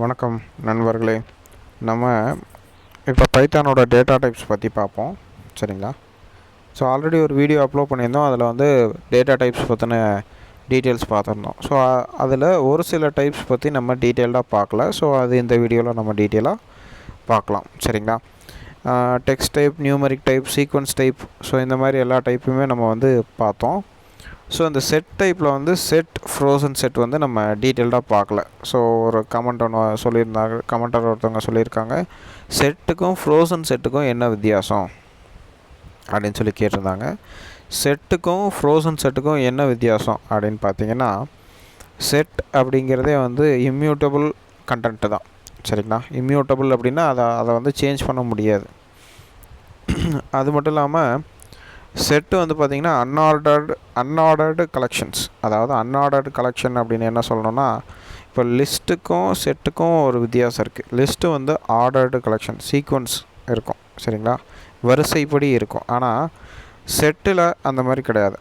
வணக்கம் நண்பர்களே. நம்ம இப்போ பைத்தானோட டேட்டா டைப்ஸ் பற்றி பார்ப்போம். சரிங்களா? ஸோ ஆல்ரெடி ஒரு வீடியோ அப்லோட் பண்ணியிருந்தோம். அதில் வந்து டேட்டா டைப்ஸ் பற்றின டீட்டெயில்ஸ் பார்த்துருந்தோம். ஸோ அதில் ஒரு சில டைப்ஸ் பற்றி நம்ம டீட்டெயில்டாக பார்க்கல. ஸோ அது இந்த வீடியோவில் நம்ம டீட்டெயிலாக பார்க்கலாம். சரிங்களா? Text type, numeric type, sequence type, so இந்த மாதிரி எல்லா டைப்புமே நம்ம வந்து பார்த்தோம். ஸோ இந்த செட் டைப்பில் வந்து செட், ஃப்ரோசன் செட் வந்து நம்ம டீட்டெயில்டாக பார்க்கல. ஸோ ஒரு கமெண்ட் ஒன்று சொல்லியிருந்தாங்க, கமெண்டர் ஒருத்தவங்க சொல்லியிருக்காங்க, செட்டுக்கும் ஃப்ரோசன் செட்டுக்கும் என்ன வித்தியாசம் அப்படின்னு சொல்லி கேட்டிருந்தாங்க. செட்டுக்கும் ஃப்ரோசன் செட்டுக்கும் என்ன வித்தியாசம் அப்படின்னு பார்த்தீங்கன்னா, செட் அப்படிங்கிறதே வந்து இம்யூட்டபிள் கண்டென்ட்டு தான். சரிங்களா? இம்யூட்டபிள் அப்படின்னா அதை வந்து சேஞ்ச் பண்ண முடியாது. அது மட்டும் இல்லாமல் செட்டு வந்து பார்த்திங்கன்னா அன்ஆர்டர்டு கலெக்ஷன்ஸ். அதாவது அன்ஆர்டர்டு கலெக்ஷன் அப்படின்னு என்ன சொல்லணும்னா, இப்போ லிஸ்ட்டுக்கும் செட்டுக்கும் ஒரு வித்தியாசம் இருக்குது. லிஸ்ட்டு வந்து ஆர்டர்டு கலெக்ஷன், சீக்வன்ஸ் இருக்கும். சரிங்களா? வரிசைப்படி இருக்கும். ஆனால் செட்டில் அந்த மாதிரி கிடையாது.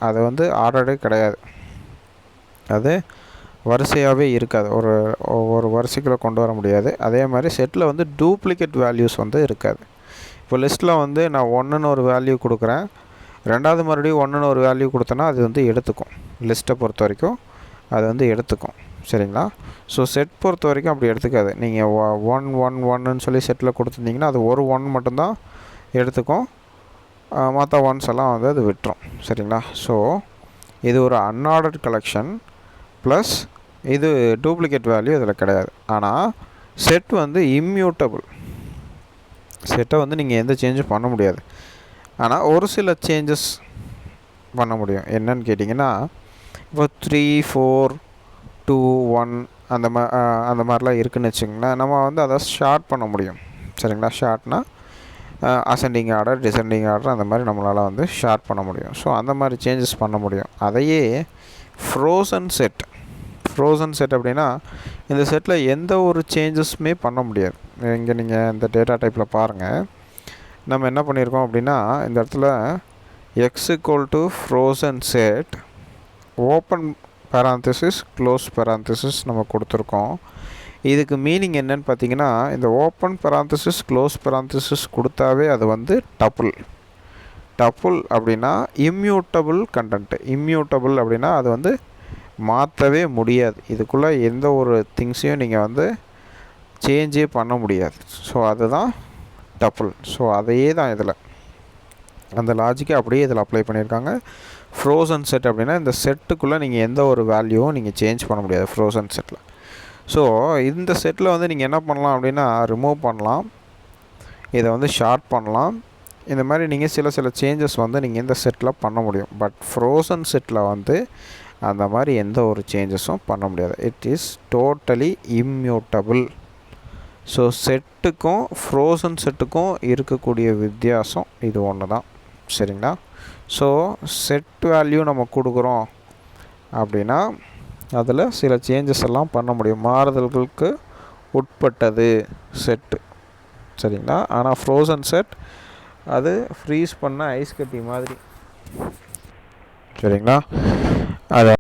அது வந்து ஆர்டர்டே கிடையாது. அது வரிசையாகவே இருக்காது. ஒரு வரிசைக்குள்ளே கொண்டு வர முடியாது. அதே மாதிரி செட்டில் வந்து டூப்ளிகேட் வேல்யூஸ் வந்து இருக்காது. இப்போ லிஸ்ட்டில் வந்து நான் 1ன்னு ஒரு வேல்யூ கொடுக்குறேன், ரெண்டாவது மறுபடியும் 1ன்னு ஒரு வேல்யூ கொடுத்தேன்னா அது வந்து எடுத்துக்கும். லிஸ்ட்டை பொறுத்த வரைக்கும் அது வந்து எடுத்துக்கும். சரிங்களா? ஸோ செட் பொறுத்த வரைக்கும் அப்படி எடுத்துக்காது. நீங்கள் 1 சொல்லி செட்டில் கொடுத்துருந்தீங்கன்னா அது ஒரு 1 மட்டும்தான் எடுத்துக்கும். மற்ற ஒன்ஸ் எல்லாம் வந்து அது விட்டுரும். சரிங்களா? ஸோ இது ஒரு அன்ஆர்டர்ட் கலெக்ஷன் ப்ளஸ் இது டூப்ளிகேட் வேல்யூ இதில் கிடையாது. ஆனால் செட் வந்து இம்யூட்டபிள். செட்டை வந்து நீங்கள் எந்த சேஞ்சும் பண்ண முடியாது. ஆனால் ஒரு சில சேஞ்சஸ் பண்ண முடியும். என்னன்னு கேட்டிங்கன்னா, இப்போ 3, 4, 2, 1 அந்த மாதிரிலாம் இருக்குதுன்னு வச்சுக்கோங்களேன். நம்ம வந்து அதை ஷார்ட் பண்ண முடியும். சரிங்களா? ஷார்ட்னா அசெண்டிங் ஆர்டர், டிசெண்டிங் ஆர்டர், அந்த மாதிரி நம்மளால் வந்து ஷார்ட் பண்ண முடியும். ஸோ அந்த மாதிரி சேஞ்சஸ் பண்ண முடியும். அதையே ஃப்ரோசன் செட் அப்படின்னா, இந்த செட்டில் எந்த ஒரு சேஞ்சஸுமே பண்ண முடியாது. இங்கே நீங்கள் இந்த டேட்டா டைப்பில் பாருங்கள். நம்ம என்ன பண்ணியிருக்கோம் அப்படின்னா, இந்த இடத்துல X equal to frozen set open parenthesis, close parenthesis நம்ம கொடுத்துருக்கோம். இதுக்கு மீனிங் என்னன்னு பார்த்தீங்கன்னா, இந்த ஓப்பன் பேராந்தசிஸ், க்ளோஸ் பேராந்தசிஸ் கொடுத்தாவே அது வந்து டப்புள் அப்படின்னா இம்யூட்டபிள் கண்டென்ட்டு. இம்யூட்டபிள் அப்படின்னா அது வந்து மாற்றவே முடியாது. இதுக்குள்ளே எந்த ஒரு திங்ஸையும் நீங்கள் வந்து சேஞ்சே பண்ண முடியாது. ஸோ அதுதான் டப்புள். ஸோ அதையே தான் இதில் அந்த லாஜிக்கை அப்படியே இதில் அப்ளை பண்ணியிருக்காங்க. ஃப்ரோசன் செட் அப்படின்னா இந்த செட்டுக்குள்ளே நீங்கள் எந்த ஒரு வேல்யூவும் நீங்கள் சேஞ்ச் பண்ண முடியாது ஃப்ரோசன் செட்டில். ஸோ இந்த செட்டில் வந்து நீங்கள் என்ன பண்ணலாம் அப்படின்னா, ரிமூவ் பண்ணலாம், இதை வந்து ஷார்ட் பண்ணலாம். இந்த மாதிரி நீங்கள் சில சேஞ்சஸ் வந்து நீங்கள் இந்த செட்டில் பண்ண முடியும். பட் ஃப்ரோசன் செட்டில் வந்து அந்த மாதிரி எந்த ஒரு சேஞ்சஸும் பண்ண முடியாது. It is totally immutable. So செட்டுக்கும் ஃப்ரோசன் செட்டுக்கும் இருக்கக்கூடிய வித்தியாசம் இது ஒன்று தான். சரிங்களா? ஸோ செட் வேல்யூ நம்ம கொடுக்குறோம் அப்படின்னா அதில் சில சேஞ்சஸ் எல்லாம் பண்ண முடியும். மாறுதல்களுக்கு உட்பட்டது செட்டு. சரிங்களா? ஆனால் ஃப்ரோசன் செட் அது ஃப்ரீஸ் பண்ண ஐஸ் கட்டி மாதிரி. சரிங்களா? அதை